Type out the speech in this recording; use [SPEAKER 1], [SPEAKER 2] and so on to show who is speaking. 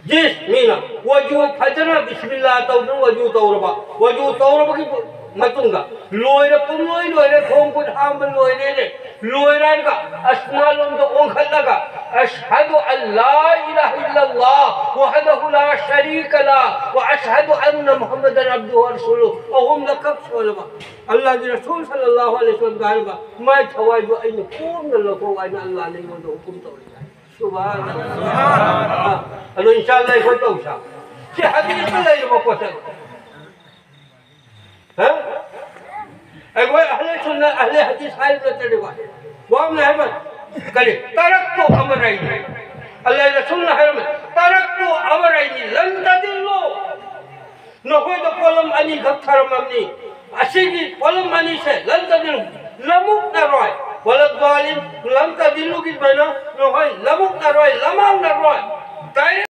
[SPEAKER 1] जिस मीना वजू फजना बिस्मिल्लाह तौर वजू तौरबा वजू तौरबा की मतुंगा लोयरे पुलोय लोयरे खोम को धाम लोयरे ने लोयरा का अस्मालुम तो ओंखलगा अशहदु अल्ला इलाहा इल्लल्लाह वहदहु ला शरीक ला व अशहदु अन्न मुहम्मदन अब्दुहु व रसूलुहु अहुम लकब सलमा अल्लाह के रसूल सल्लल्लाहु अलैहि वसल्लम गारबा मैं थवाई जो इन पूर्ण लोगों वाइन अल्लाह ने वो हुकुम तो सुभान अल्लाह अल्लाह इंशाअल्लाह को तो उसा से हदीस में ले लो को हाँ अगुआ अहले सुन्ना अहले हदीस हाल करते हैं वो हमने है करे तरक तो अमरैनी अल्लाह रसूल ने है तरक तो अमरैनी लन तदिल्लो न हो तो कलम अनी गफ्तार ममनी अशीगी कलम अनी से लन तदिल्लो लमुक न रोय वलद वालिम लन तदिल्लो की बना न हो लमुक न रोय लमाम न रोय